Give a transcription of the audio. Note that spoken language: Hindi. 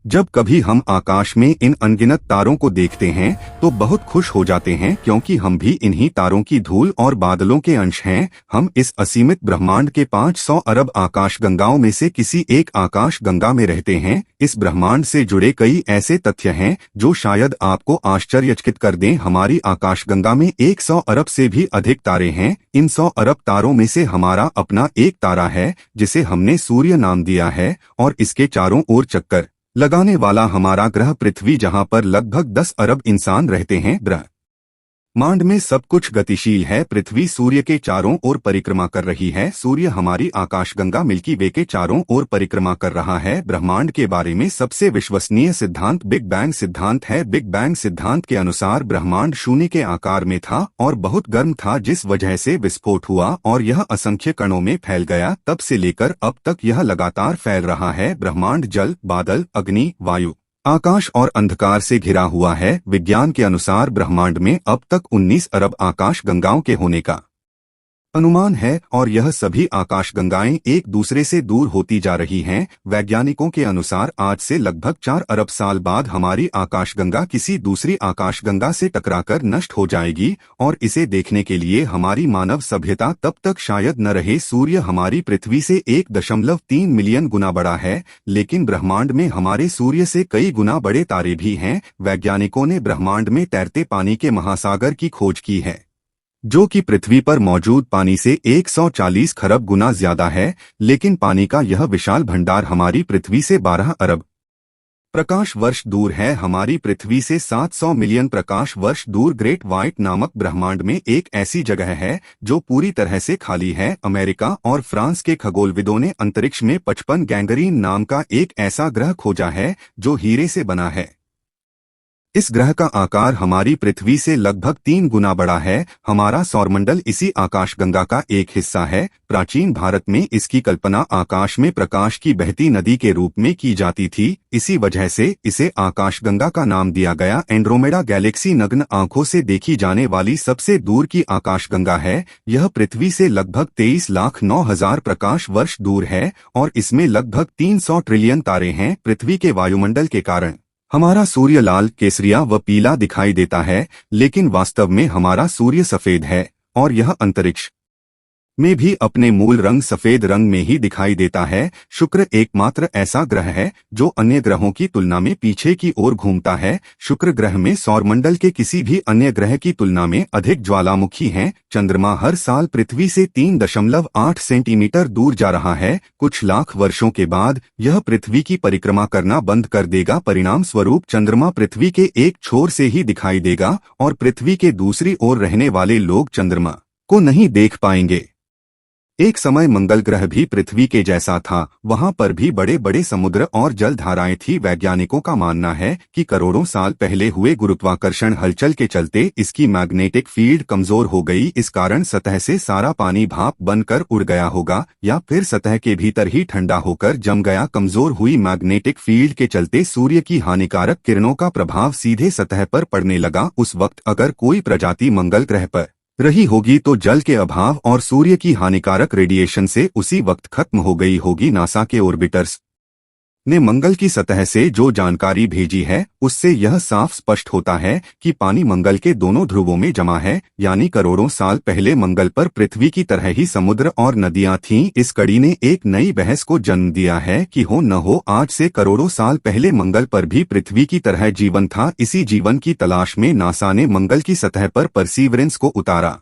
जब कभी हम आकाश में इन अनगिनत तारों को देखते हैं तो बहुत खुश हो जाते हैं, क्योंकि हम भी इन्हीं तारों की धूल और बादलों के अंश हैं। हम इस असीमित ब्रह्मांड के 500 अरब आकाशगंगाओं में से किसी एक आकाशगंगा में रहते हैं। इस ब्रह्मांड से जुड़े कई ऐसे तथ्य हैं जो शायद आपको आश्चर्यचकित कर दें। हमारी आकाशगंगा में 100 अरब से भी अधिक तारे हैं। इन 100 अरब तारों में से हमारा अपना एक तारा है जिसे हमने सूर्य नाम दिया है, और इसके चारों ओर चक्कर लगाने वाला हमारा ग्रह पृथ्वी, जहां पर लगभग 10 अरब इंसान रहते हैं। ब्रह्मांड में सब कुछ गतिशील है। पृथ्वी सूर्य के चारों ओर परिक्रमा कर रही है। सूर्य हमारी आकाशगंगा मिल्की वे के चारों ओर परिक्रमा कर रहा है। ब्रह्मांड के बारे में सबसे विश्वसनीय सिद्धांत बिग बैंग सिद्धांत है। बिग बैंग सिद्धांत के अनुसार ब्रह्मांड शून्य के आकार में था और बहुत गर्म था, जिस वजह से विस्फोट हुआ और यह असंख्य कणों में फैल गया। तब से लेकर अब तक यह लगातार फैल रहा है। ब्रह्मांड जल, बादल, अग्नि, वायु, आकाश और अंधकार से घिरा हुआ है। विज्ञान के अनुसार ब्रह्मांड में अब तक 19 अरब आकाशगंगाओं के होने का अनुमान है, और यह सभी आकाशगंगाएं एक दूसरे से दूर होती जा रही हैं। वैज्ञानिकों के अनुसार आज से लगभग 4 अरब साल बाद हमारी आकाशगंगा किसी दूसरी आकाशगंगा से टकराकर नष्ट हो जाएगी, और इसे देखने के लिए हमारी मानव सभ्यता तब तक शायद न रहे। सूर्य हमारी पृथ्वी से 1.3 मिलियन गुना बड़ा है, लेकिन ब्रह्मांड में हमारे सूर्य से कई गुना बड़े तारे भी हैं। वैज्ञानिकों ने ब्रह्मांड में तैरते पानी के महासागर की खोज की है, जो कि पृथ्वी पर मौजूद पानी से 140 खरब गुना ज्यादा है। लेकिन पानी का यह विशाल भंडार हमारी पृथ्वी से 12 अरब प्रकाश वर्ष दूर है। हमारी पृथ्वी से 700 मिलियन प्रकाश वर्ष दूर ग्रेट व्हाइट नामक ब्रह्मांड में एक ऐसी जगह है जो पूरी तरह से खाली है। अमेरिका और फ्रांस के खगोलविदों ने अंतरिक्ष में 55 गैंगरीन नाम का एक ऐसा ग्रह खोजा है जो हीरे से बना है। इस ग्रह का आकार हमारी पृथ्वी से लगभग 3 गुना बड़ा है। हमारा सौरमंडल इसी आकाशगंगा का एक हिस्सा है। प्राचीन भारत में इसकी कल्पना आकाश में प्रकाश की बहती नदी के रूप में की जाती थी। इसी वजह से इसे आकाशगंगा का नाम दिया गया। एंड्रोमेडा गैलेक्सी नग्न आंखों से देखी जाने वाली सबसे दूर की आकाशगंगा है। यह पृथ्वी से लगभग 23,09,000 प्रकाश वर्ष दूर है, और इसमें लगभग 300 ट्रिलियन तारे हैं। पृथ्वी के वायुमंडल के कारण हमारा सूर्य लाल, केसरिया व पीला दिखाई देता है, लेकिन वास्तव में हमारा सूर्य सफेद है, और यह अंतरिक्ष में भी अपने मूल रंग सफेद रंग में ही दिखाई देता है। शुक्र एकमात्र ऐसा ग्रह है जो अन्य ग्रहों की तुलना में पीछे की ओर घूमता है। शुक्र ग्रह में सौरमंडल के किसी भी अन्य ग्रह की तुलना में अधिक ज्वालामुखी हैं। चंद्रमा हर साल पृथ्वी से 3.8 सेंटीमीटर दूर जा रहा है। कुछ लाख वर्षों के बाद यह पृथ्वी की परिक्रमा करना बंद कर देगा। परिणाम स्वरूप चंद्रमा पृथ्वी के एक छोर से ही दिखाई देगा, और पृथ्वी के दूसरी ओर रहने वाले लोग चंद्रमा को नहीं देख पाएंगे। एक समय मंगल ग्रह भी पृथ्वी के जैसा था। वहां पर भी बड़े बड़े समुद्र और जलधाराएं थी। वैज्ञानिकों का मानना है कि करोड़ों साल पहले हुए गुरुत्वाकर्षण हलचल के चलते इसकी मैग्नेटिक फील्ड कमजोर हो गई। इस कारण सतह से सारा पानी भाप बनकर उड़ गया होगा, या फिर सतह के भीतर ही ठंडा होकर जम गया। कमजोर हुई मैग्नेटिक फील्ड के चलते सूर्य की हानिकारक किरणों का प्रभाव सीधे सतह पर पड़ने लगा। उस वक्त अगर कोई प्रजाति मंगल ग्रह पर रही होगी तो जल के अभाव और सूर्य की हानिकारक रेडिएशन से उसी वक्त खत्म हो गई होगी। नासा के ऑर्बिटर्स ने मंगल की सतह से जो जानकारी भेजी है उससे यह साफ स्पष्ट होता है कि पानी मंगल के दोनों ध्रुवों में जमा है, यानी करोड़ों साल पहले मंगल पर पृथ्वी की तरह ही समुद्र और नदियां थीं। इस कड़ी ने एक नई बहस को जन्म दिया है कि हो न हो आज से करोड़ों साल पहले मंगल पर भी पृथ्वी की तरह जीवन था। इसी जीवन की तलाश में नासा ने मंगल की सतह पर परसीवरेंस को उतारा।